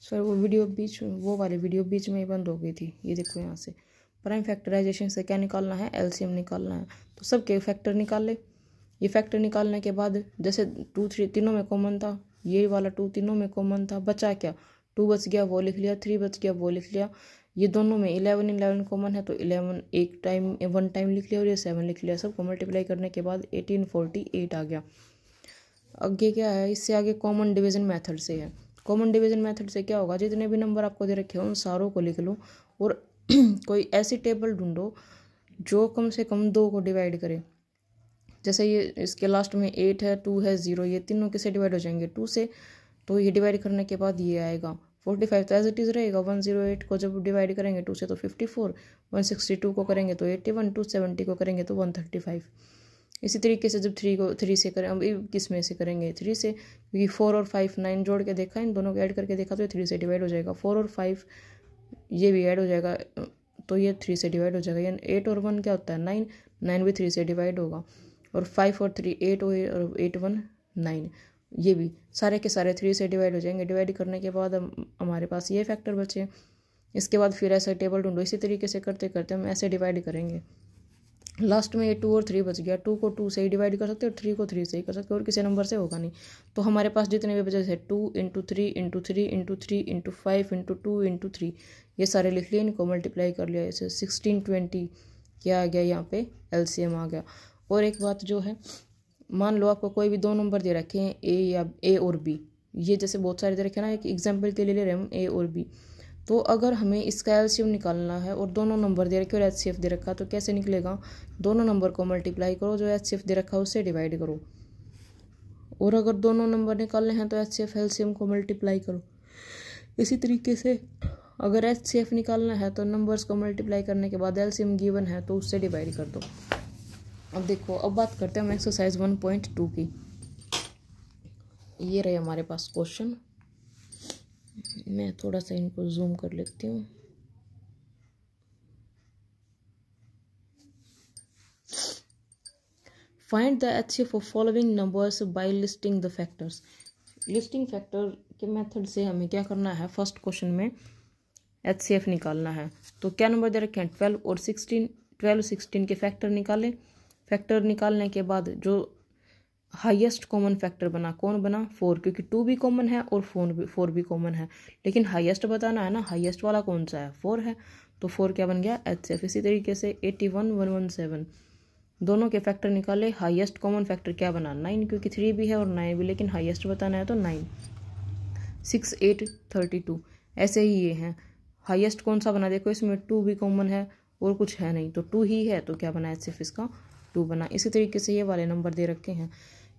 Sir वो video बीच वो वाली वीडियो बीच में ही बंद हो गई थी। ये देखो यहाँ से प्राइम फैक्टराइजेशन से क्या निकालना है, एलसीएम निकालना है। तो सबके फैक्टर निकाल ले। ये फैक्टर निकालने के बाद जैसे 2 3 तीनों में कॉमन था, ये वाला 2 तीनों में कॉमन था, बचा क्या, 2 बच गया वो लिख लिया, 3 बच गया वो लिख लिया। ये दोनों में 11 कॉमन है तो 11 एक टाइम 1 टाइम लिख लिया और ये 7 लिख लिया। सबको मल्टीप्लाई करने के बाद 1848 आ गया। आगे क्या है, इससे आगे कॉमन डिवीजन मेथड से है। कॉमन डिवीजन मेथड से क्या होगा, जितने भी नंबर आपको दे रखे हो उन सारों को लिख लो और कोई ऐसी टेबल ढूंढो जो कम से कम 2 को डिवाइड करे। जैसे ये इसके लास्ट में 8 है, 2 है, 0, ये तीनों किससे डिवाइड हो जाएंगे, 2 से। तो ये डिवाइड करने के बाद ये आएगा 45 तो एज इट इज़ रहेगा। 108 को जब डिवाइड करेंगे 2 से तो 54, 162 को करेंगे तो 81, 270 को करेंगे तो 135। इसी तरीके से जब 3 से करें, अब किस में से करेंगे, 3 से, क्योंकि 4 और 5 9 जोड़ के देखा, इन दोनों को ऐड करके देखा तो ये 3 से डिवाइड हो जाएगा। 4 और 5 ये भी ऐड हो जाएगा तो ये 3 से डिवाइड हो जाएगा। यानी 8 और 1 क्या होता है 9, 9 भी 3 से डिवाइड होगा। और 5 और 3 8 और 8 1 9, ये भी सारे के सारे 3 से डिवाइड हो जाएंगे। डिवाइड करने के बाद हमारे पास ये फैक्टर बचे। इसके बाद फिर ऐसा टेबल ढूंढो। इसी तरीके से करते करते हम ऐसे डिवाइड करेंगे। लास्ट में ये 2 और 3 बच गया। 2 को 2 से ही डिवाइड कर सकते हो और 3 को 3 से ही कर सकते हो और किसी नंबर से होगा नहीं। तो हमारे पास जितने भी बचे थे 2 × 3 × 3 × 3 × 5 × 2 × 3, ये सारे लिख लिए, इनको मल्टीप्लाई कर लिया। ऐसे 16 20 क्या आ गया, यहाँ पे एलसीएम आ गया। और एक बात जो है, मान लो आपको कोई भी 2 नंबर दे रखे हैं ए और बी, ये जैसे बहुत सारे दे रखे हैं ना, एक एग्जाम्पल के लिए ले रहे हैं हम ए और बी। तो अगर हमें इसका एलसीएम निकालना है और दोनों नंबर दे रखे और एचसीएफ दे रखा, तो कैसे निकलेगा, दोनों नंबर को मल्टीप्लाई करो, जो एचसीएफ दे रखा है उससे डिवाइड करो। और अगर दोनों नंबर निकालने हैं तो एचसीएफ एलसीएम को मल्टीप्लाई करो। इसी तरीके से अगर एचसीएफ निकालना है तो नंबर्स को मल्टीप्लाई करने के बाद एलसीएम गिवन है तो उससे डिवाइड कर दो। अब देखो, अब बात करते हैं हम एक्सरसाइज 1.2 की। ये रहे हमारे पास क्वेश्चन। मैं थोड़ा सा इनको जूम कर लेती हूँ। Find the HCF of following numbers by listing the factors. Listing factor के मेथड से हमें क्या करना है, फर्स्ट क्वेश्चन में एचसीएफ निकालना है। तो क्या नंबर दे रखे हैं 12 और 16, 12 16 के फैक्टर निकालें। फैक्टर निकालने के बाद जो हाईएस्ट कॉमन फैक्टर बना, कौन बना 4, क्योंकि 2 भी कॉमन है और 4 भी कॉमन है, लेकिन हाईएस्ट बताना है ना, हाईएस्ट वाला कौन सा है 4 है, तो 4 क्या बन गया एचसीएफ। इसी तरीके से 81 117 दोनों के फैक्टर निकाले। हाईएस्ट कॉमन फैक्टर क्या बना 9, क्योंकि 3 भी है और 9 भी, लेकिन हाईएस्ट बताना है तो 9। 6 8 32 ऐसे ही ये हैं। हाईएस्ट कौन सा बना, देखो इसमें 2 भी कॉमन है और कुछ है नहीं, तो 2 ही है, तो क्या बना एचसीएफ इसका 2 बना। इसी तरीके से ये वाले नंबर दे रखे हैं,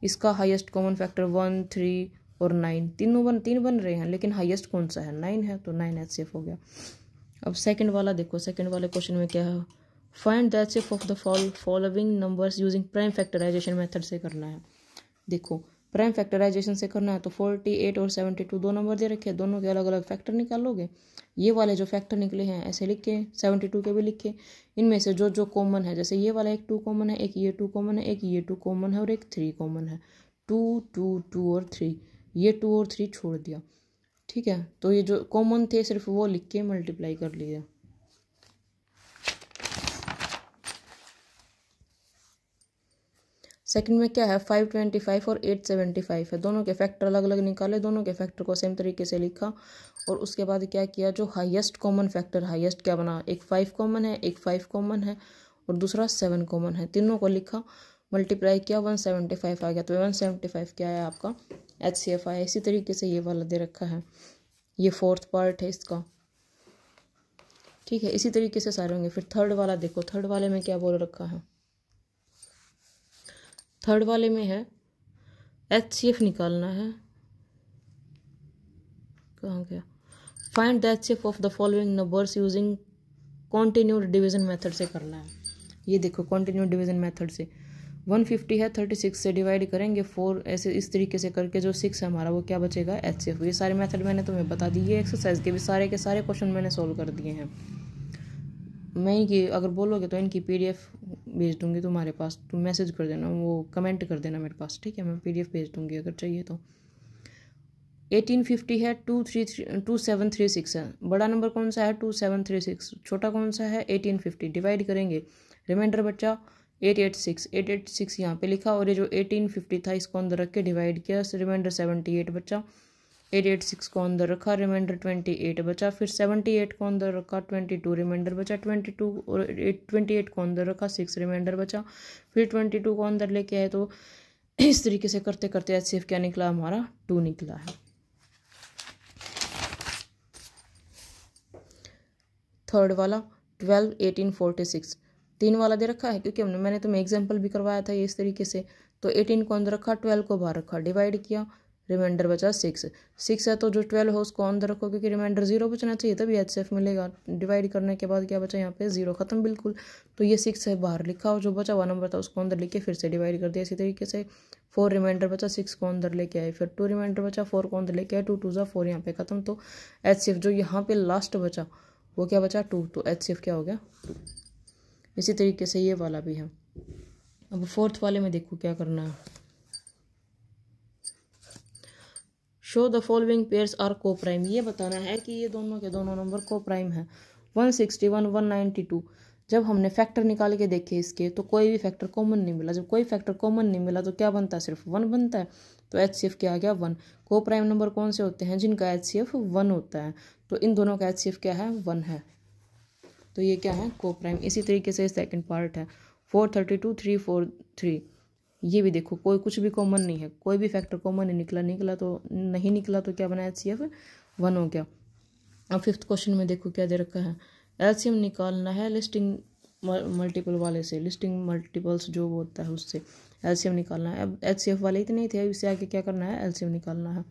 इसका हाईएस्ट कॉमन फैक्टर 1 3 और 9, तीन बन रहे हैं, लेकिन हाईएस्ट कौन सा है 9 है, तो 9 एचसीएफ हो गया। अब सेकंड वाला देखो, सेकंड वाले क्वेश्चन में क्या है, find the HCF of the following numbers using prime factorization method से करना है। देखो प्राइम फैक्टराइजेशन से करना है तो 48 और 72 दो नंबर दे रखे हैं, दोनों के अलग अलग फैक्टर निकालोगे। ये वाले जो फैक्टर निकले हैं ऐसे लिखे, 72 के भी लिखे। इनमें से जो जो कॉमन है, जैसे ये वाला एक 2 कॉमन है, एक ये 2 कॉमन है, एक ये 2 कॉमन है और एक 3 कॉमन है। 2 2 2 और 3, ये 2 और 3 छोड़ दिया, ठीक है। तो ये जो कॉमन थे सिर्फ वो लिख के मल्टीप्लाई कर लिया। सेकंड में क्या है 525 और 875 है, दोनों के फैक्टर अलग अलग निकाले, दोनों के फैक्टर को सेम तरीके से लिखा। और उसके बाद क्या किया, जो हाईएस्ट कॉमन फैक्टर, हाईएस्ट क्या बना, एक 5 कॉमन है, एक 5 कॉमन है और दूसरा 7 कॉमन है, तीनों को लिखा, मल्टीप्लाई किया, 175 आ गया। तो 175 क्या है आपका एचसीएफ आया। इसी तरीके से ये वाला दे रखा है, ये 4th पार्ट है इसका, ठीक है। इसी तरीके से सारे होंगे। फिर थर्ड वाला देखो, थर्ड वाले में क्या बोल रखा है, थर्ड वाले में है एचसीएफ निकालना है, कहाँ गया, find the HCF of the following numbers using continued division method से करना है। ये देखो कॉन्टिन्यूड डिवीजन मेथड से 150 है, 36 से डिवाइड करेंगे 4, ऐसे इस तरीके से करके जो 6 है हमारा वो क्या बचेगा एचसीएफ। ये सारे मेथड मैंने तुम्हें बता दी, ये एक्सरसाइज के सारे क्वेश्चन मैंने सोल्व कर दिए हैं। मैं इनकी अगर बोलोगे तो इनकी पीडीएफ भेज दूंगी तुम्हारे पास, तुम मैसेज कर देना, वो कमेंट कर देना मेरे पास, ठीक है। मैं पीडीएफ भेज दूंगी अगर चाहिए तो। 1850 है, 2736 है। बड़ा नंबर कौन सा है? 2736। छोटा कौन सा है? 1850। डिवाइड करेंगे, रिमाइंडर बचा 886। 886 यहाँ पे लिखा, और ये जो 1850 था इसको अंदर रख के डिवाइड किया, रिमाइंडर 78 बचा। 886 को अंदर रखा, रिमाइंडर 28 बचा। फिर 78 को अंदर रखा, 22 रिमाइंडर बचा। 22 और 28 को अंदर रखा, 6 रिमाइंडर बचा। फिर 22 को अंदर लेके आए। तो इस तरीके से करते करते HCF क्या निकला हमारा? 2 निकला है। थर्ड वाला 12 1846, 3 वाला दे रखा है, क्योंकि मैंने तुम्हें एग्जाम्पल भी करवाया था ये इस तरीके से। तो 18 को अंदर रखा, 12 को बाहर रखा, डिवाइड किया, रिमाइंडर बचा 6। 6 है तो जो 12 हो उसको अंदर रखो, क्योंकि रिमाइंडर 0 बचना चाहिए तभी HCF मिलेगा। डिवाइड करने के बाद क्या बचा? यहाँ पे 0, खत्म बिल्कुल। तो ये 6 है बाहर लिखा, और जो बचा हुआ नंबर था उसको अंदर लेके फिर से डिवाइड कर दिया इसी तरीके से। 4 रिमाइंडर बचा, 6 को अंदर लेके आए। फिर 2 रिमाइंडर बचा, 4 को अंदर लेके आए। 2 2 4, यहाँ पे खत्म। तो HCF जो यहाँ पे लास्ट बचा वो क्या बचा? 2। तो HCF क्या हो गया? 2। इसी तरीके से ये वाला भी है। अब फोर्थ वाले में देखो क्या करना है। Show the following pairs are coprime, ये बताना है कि ये दोनों के दोनों नंबर को प्राइम है। 161 192। जब हमने फैक्टर निकाल के देखे इसके, तो कोई भी फैक्टर कॉमन नहीं मिला। जब कोई फैक्टर कॉमन नहीं मिला तो क्या बनता है? सिर्फ 1 बनता है। तो HCF क्या आ गया? 1। को प्राइम नंबर कौन से होते हैं? जिनका HCF 1 होता है। तो इन दोनों का HCF क्या है? 1 है। तो ये क्या है? को प्राइम। इसी तरीके से सेकंड पार्ट है 432 343। ये भी देखो कोई कुछ भी कॉमन नहीं है, कोई भी फैक्टर कॉमन नहीं निकला तो नहीं निकला, तो क्या बना? HCF 1 हो गया। अब फिफ्थ क्वेश्चन में देखो क्या दे रखा है। LCM निकालना है लिस्टिंग मल्टीपल वाले से, लिस्टिंग मल्टीपल्स जो होता है उससे LCM निकालना है। अब HCF वाले इतने ही थे, अब इससे आगे क्या करना है? LCM निकालना है।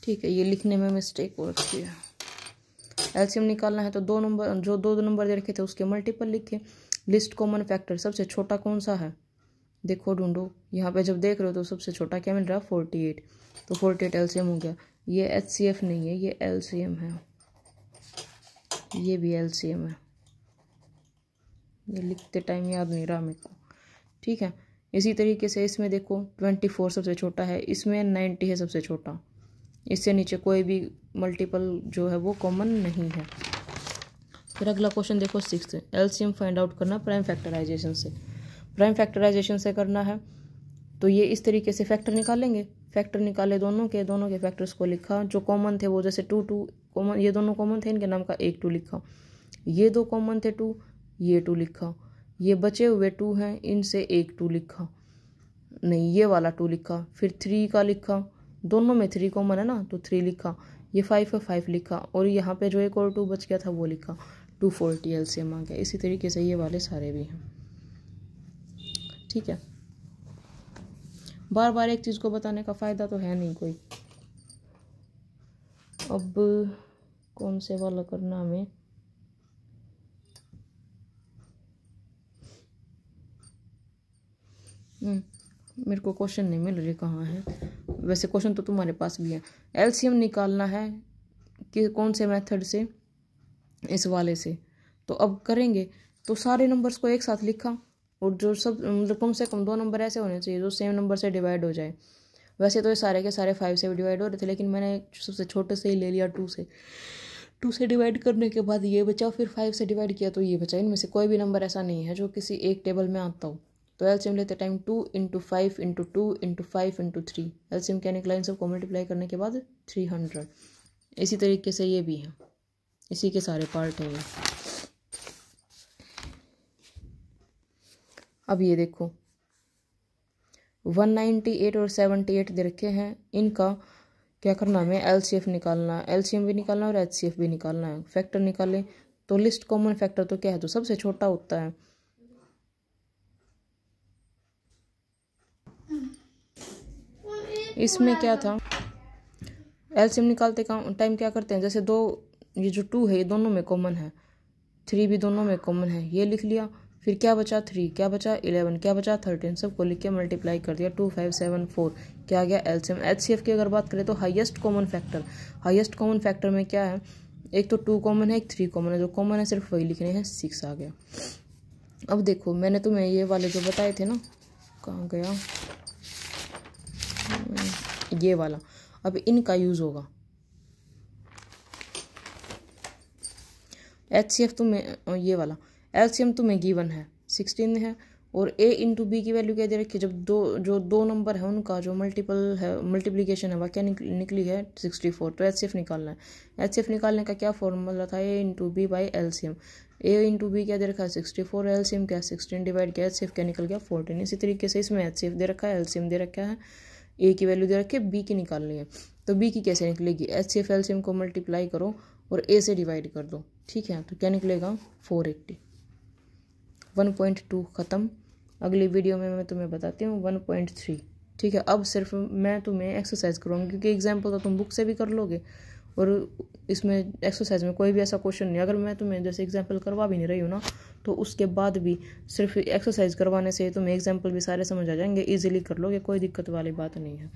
ठीक है, ये लिखने में मिस्टेक हो रखी है। LCM निकालना है तो दो नंबर दे रखे थे उसके मल्टीपल लिखे। लिस्ट कॉमन फैक्टर, सबसे छोटा कौन सा है? देखो ढूंढो, यहाँ पे जब देख रहे हो तो सबसे छोटा क्या मिल रहा है? 48। तो 48 LCM हो गया। ये HCF नहीं है, ये LCM है। ये भी LCM है, ये लिखते टाइम याद नहीं रहा मेरे को। ठीक है, इसी तरीके से इसमें देखो 24 सबसे छोटा है, इसमें 90 है सबसे छोटा। इससे नीचे कोई भी मल्टीपल जो है वो कॉमन नहीं है। फिर अगला क्वेश्चन देखो 6, LCM फाइंड आउट करना प्राइम फैक्टराइजेशन से। प्राइम फैक्टराइजेशन से करना है तो ये इस तरीके से फैक्टर निकालेंगे। फैक्टर निकाले दोनों के फैक्टर्स को लिखा, जो कॉमन थे वो जैसे 2 2 कॉमन, ये दोनों कॉमन थे, इनके नाम का 1 2 लिखा। ये 2 कॉमन थे 2, ये 2 लिखा। ये बचे हुए 2 हैं, इनसे 1 2 लिखा, नहीं ये वाला 2 लिखा। फिर 3 का लिखा, दोनों में 3 कॉमन है ना, तो 3 लिखा। ये 5 है, 5 लिखा। और यहाँ पे जो एक और 2 बच गया था वो लिखा। 240 LCM आ गया। इसी तरीके से ये वाले सारे भी हैं। ठीक है, बार बार एक चीज़ को बताने का फ़ायदा तो है नहीं कोई। अब कौन से वाला करना हमें? मेरे को क्वेश्चन नहीं मिल रही कहाँ है। वैसे क्वेश्चन तो तुम्हारे पास भी है। LCM निकालना है कि कौन से मेथड से? इस वाले से। तो अब करेंगे तो सारे नंबर्स को एक साथ लिखा, और जो सब मतलब कम से कम 2 नंबर ऐसे होने चाहिए जो सेम नंबर से डिवाइड हो जाए। वैसे तो ये सारे के सारे 5 से भी डिवाइड हो रहे थे, लेकिन मैंने सबसे छोटे से ही ले लिया 2 से। 2 से डिवाइड करने के बाद ये बचा, फिर 5 से डिवाइड किया तो ये बचा। इनमें से कोई भी नंबर ऐसा नहीं है जो किसी एक टेबल में आता हो। तो LCM लेते टाइम 2 × 5 × 2 × 5 × 3। LCM क्या निकला? इन सबको मल्टीप्लाई करने के बाद 300। इसी तरीके से ये भी है, इसी के सारे पार्ट हैं ये। अब ये देखो 198 और 78 दे रखे हैं, इनका क्या करना हमें? LCF निकालना है। LCM भी निकालना है और HCF भी निकालना है। फैक्टर निकालें तो लिस्ट कॉमन फैक्टर तो क्या है? तो सबसे छोटा होता है। इसमें क्या था? LCM निकालते टाइम क्या करते हैं? जैसे ये जो 2 है ये दोनों में कॉमन है, 3 भी दोनों में कॉमन है, ये लिख लिया। फिर क्या बचा? 3, क्या बचा? 11, क्या बचा? 13। सबको लिख के मल्टीप्लाई कर दिया। 2 5 7 4 क्या आ गया? LCM। HCF की अगर बात करें तो highest common factor. Highest common factor में क्या है? एक तो 2 कॉमन है, एक 3 कॉमन है। जो कॉमन है सिर्फ वही लिखने हैं, 6 आ गया। अब देखो मैंने तुम्हें ये वाले जो बताए थे ना, कहाँ गया ये वाला, अब इनका यूज़ होगा। HCF तुम्हें ये वाला LCM तुम्हें गिवन है 16 है, और A इंटू बी की वैल्यू क्या दे रखी है, जब दो नंबर है उनका जो मल्टीपल है, मल्टीप्लिकेशन है, वह क्या निकली है 64, तो HCF निकालना है। HCF निकालने का क्या फॉर्मूला था, A into B by LCM। A into B क्या दे रखा है 64, LCM क्या 16 डिवाइड किया, HCF क्या निकल गया 14। इसी तरीके से इसमें HCF दे रखा है, LCM दे रखा है, A की वैल्यू दे रखी है, B की निकालनी है। तो B की कैसे निकलेगी, HCF LCM को मल्टीप्लाई करो और A से डिवाइड कर दो, ठीक है, तो क्या निकलेगा 480। 1.2 ख़त्म। अगली वीडियो में मैं तुम्हें बताती हूँ 1.3, ठीक है। अब सिर्फ मैं तुम्हें एक्सरसाइज करूँगी, क्योंकि एग्जाम्पल तो तुम बुक से भी कर लोगे, और इसमें एक्सरसाइज में कोई भी ऐसा क्वेश्चन नहीं, अगर मैं तुम्हें जैसे एग्जाम्पल करवा भी नहीं रही हूँ ना, तो उसके बाद भी सिर्फ एक्सरसाइज करवाने से तुम्हें एग्जाम्पल भी सारे समझ आ जाएंगे, ईजिली कर लोगे, कोई दिक्कत वाली बात नहीं है।